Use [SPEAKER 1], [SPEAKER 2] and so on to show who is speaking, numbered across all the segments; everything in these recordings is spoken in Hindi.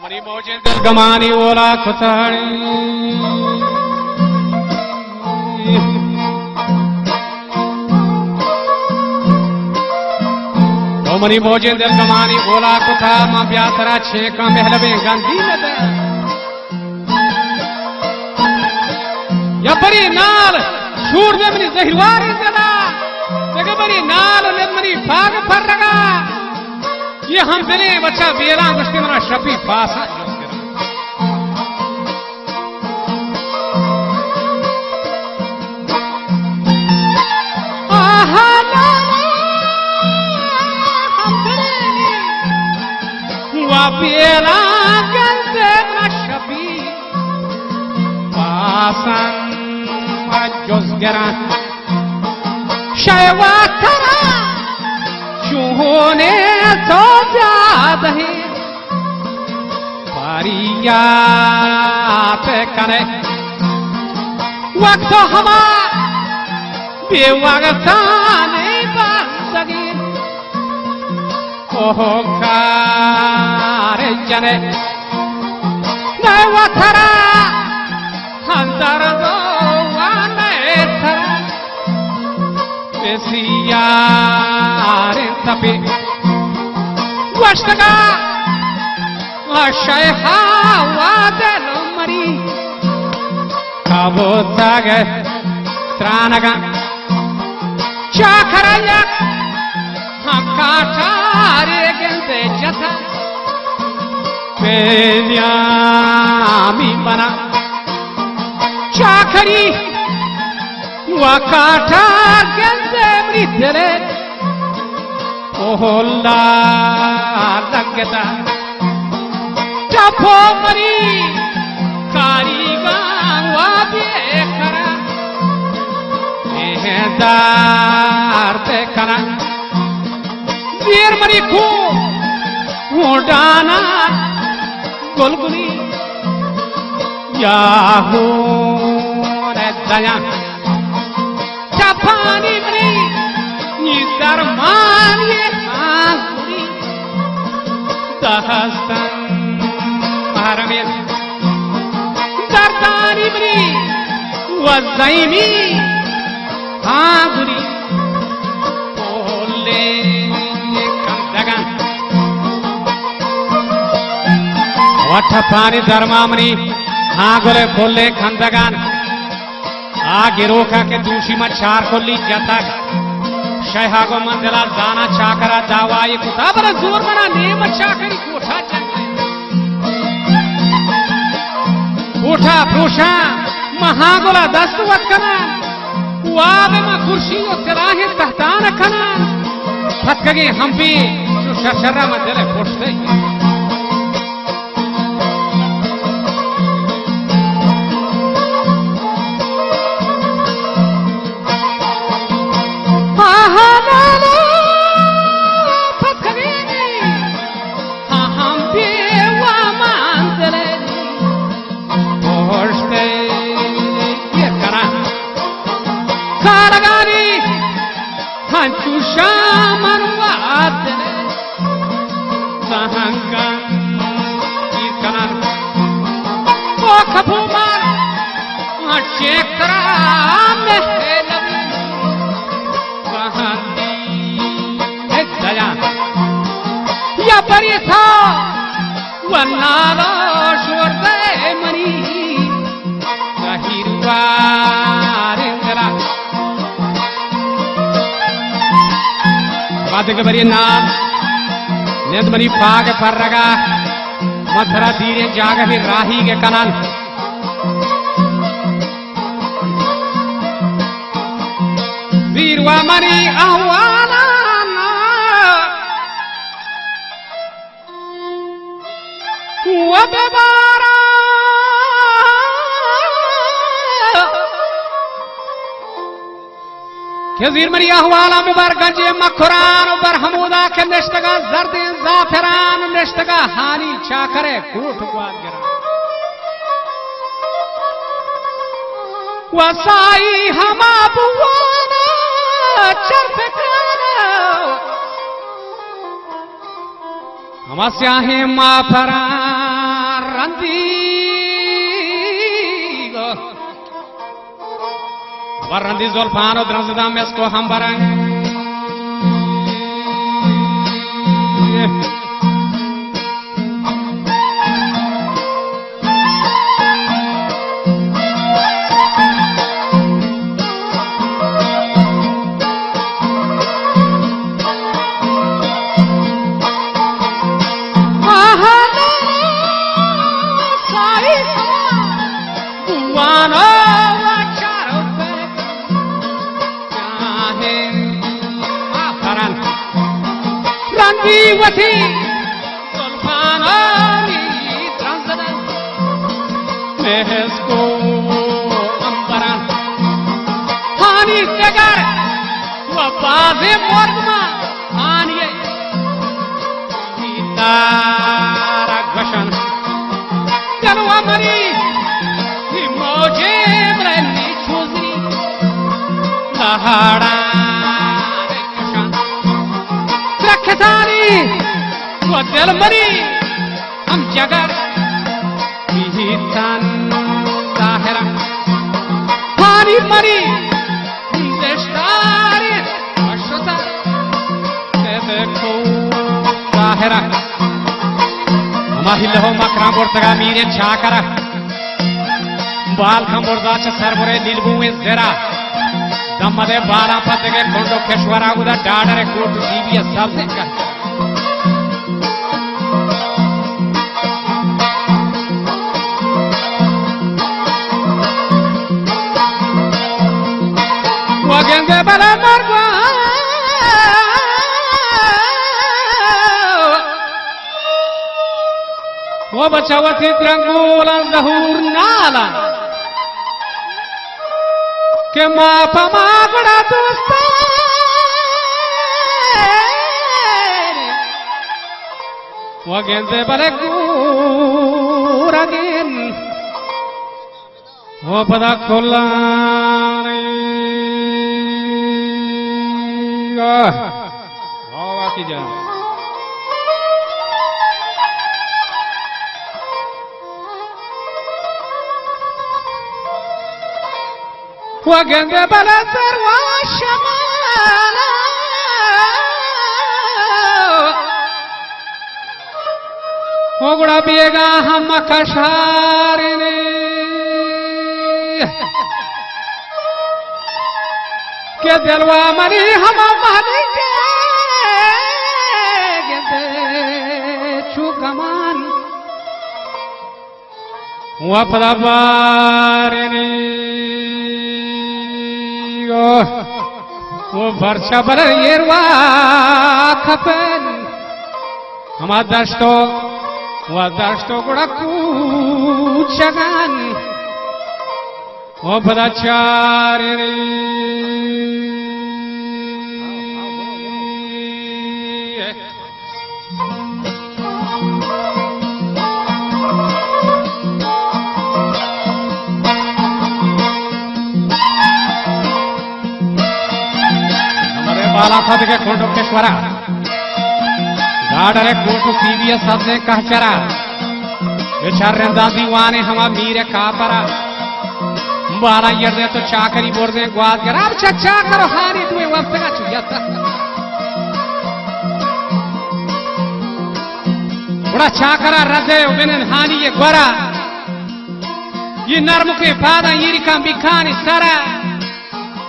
[SPEAKER 1] हमारी मौजे दिल गमानी ओला कुताड़ी हमारी मौजे दिल गमानी ओला कुता मां ब्यातरा छेका महलवे गंदी लदे या बरी नाल शूर दे मनी जहिरवार इंदला जगह बरी नाल ने मनी भाग पर लगा ये हम दिले बच्चा बेला गुस्ती मना शफी पासा बेला गंदे मना शफी पासन जोसगरा शैवा करा चूहोने तो ज्यादा है परियात करे वक्त हमा बेवगता नहीं बन सके ओह कार जने नहीं वथरा अंदर दो वाने थरा बेसियारे तपे वस्तगा शैहा वादल मरी कबो तग त्रानगा चाखरया काटारे गंदे जथा बेन्यामी बना चाखरी वकाटा गंदे मृतले ओहला लगता टपो मरी कारीगा वादे करा एहदार ते करा वीर मरी को उड़ाना गुलगुली याहू रे दया चपानी मरी निदरमान ये आंसुरी दहस्तन हरमें दर्दानी मरी वज़ाइमी आंसुरी बोले वठ पानी धर्मामरी हाँ गोले बोले खंदगान आगे रोका के दूषी में चार कोली जाता शहागो मंदिरा दाना चाकरा दावाई कुताबर जोर मना नेम चाकरी कोठा कोठा प्रोशा महागोला दस्तवत कना वाबे में कुर्सी और तिराहे तहतान कना फतकगे हम भी जो शर्रा में दिले पोछते बरी नाम नेत मनी पाग पर रगा मथरा धीरे जाग भी राही के कनाल वीरवा मनी ahwana wa babara वीर मरी अहवाला मुबार गंजे मखुरान बर हमूदा के निष्ठगा जर्द जाफरान निष्ठगा हानी चाकरे कूट ग्वाद गिरा वसाई हमा बुवाना चरफकाना हमा स्याहे माफरा warrandi zolfano transdam mesko hambarang Wati Solfanani Transdadan Mehesko Ambaran Hani Segar Wabaze Mordma Hani Itara Gwashan Janu Amari Himoje Brani Chuzri Lahara Wadel mari ham jagar hitan zahira hari mari destari ashota dekho zahira amahilho makram bortaga mire chakara bal khambordha cha sarvore dilbu zera damade bala patege kondo keshwara uda dadare kotu dibia sabse ka Wagende bala marwa wo bachawati trangulan zahur nala ke ma pama bada dosta wagende bala guragin wo pada kolani Bawa ki jalan. Wagende bala sarwa shamala Ogura biega hamma kasharini के दिलवा मरी हम महली के गेंदे छुकमान वपदा बारनी वो वर्षा बर येरवा खपन हम दर्शतो गुड़ा कूचगन वो बदाचारनी बालाफद के कोटो केश्वरा गाडरे कोटो सीबीएस सबने कहचरा विचार दादी वाने हमा मीरे कापरा बाला यर्दे तो चाकरी बोर्दे ग्वाद कर अब चचा करो हानी तुम्हें वक्त का चुयाता बड़ा चाकरा रदे उबेन हानी ये ग्वरा ये नर्म के फादा ये रिकाम बिखानी सरा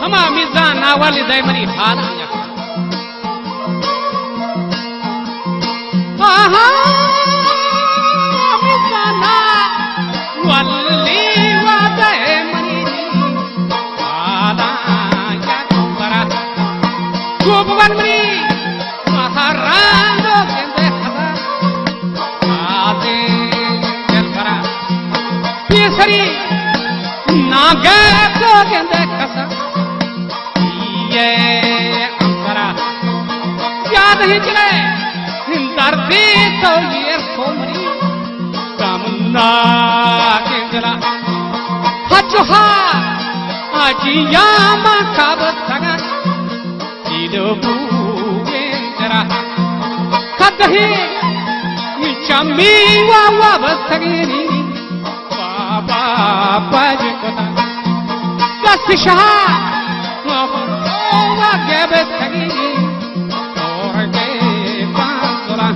[SPEAKER 1] हमा मिजान नावाली दायमनी हाना आहा मिजाना वाली वादायमनी हाना या कुबरा कुबवनमनी महारानो केंदे हदा आदे जलबरा पीसरी नागे को केंदे कसा ये अंतरा याद ही चले दर्दी तो ये सोमरी कामना के जला हजुहा आजिया मकाबत सगा इलो बुवेंजरा कदही मिचमी वावा बसगेरी bajkota dasha wa gebestagi orge panzora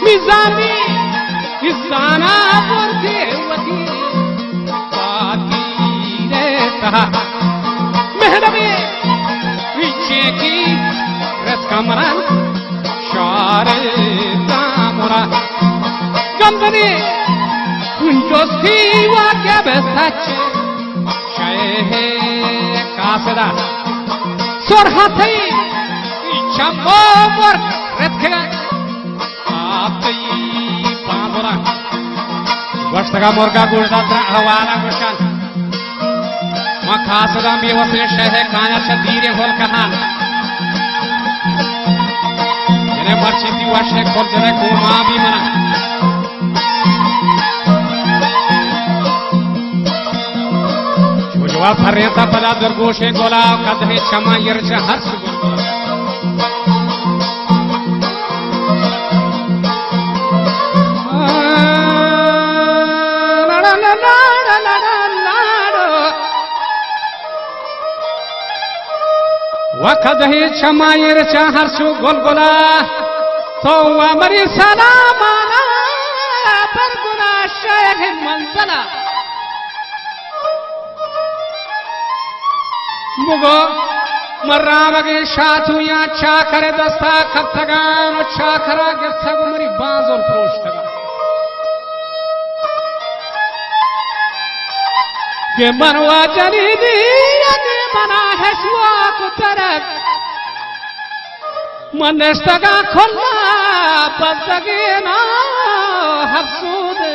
[SPEAKER 1] mizani izana porte wati patire taha mehdabe viche ki res kamran share tamora gamzani kunjosti wa gebestache shaye kaseda sorhatai chambo por retkega aptai panzora washtaga morga gurdatra hawala gushan ma khasada mi wasle shahe kanya chadire hol kahan jene marchiti washe korjere kuma bi mana jawab hareta pada durgoshe gola kadhe chama yercha harsh gurgola wakadhe chama yercha harsh gurgola to amari salamana barguna shaykh manzala मुगो मर्रावगे शाथु या चाखरे दस्ता खत्तगान चाखरा गिरथगु मरी बाजोर प्रोष्टगा के मनवा जली दीरगे मना हसवा कुतरक मनस्तगा खुल्ला पसगे ना हफसूदे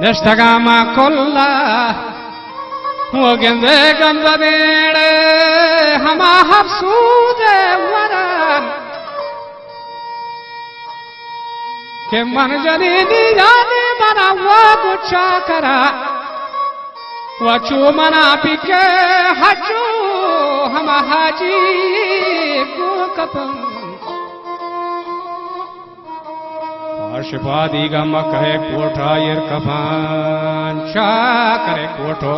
[SPEAKER 1] Neshtagama kolla wogende gamzadere hama hafsude waran ke man jani ni jani mana wagu chakara wachu mana pike hachu hama haji ko kapam शिपादी गम कहे कोठा यर कफान शा करे कोठो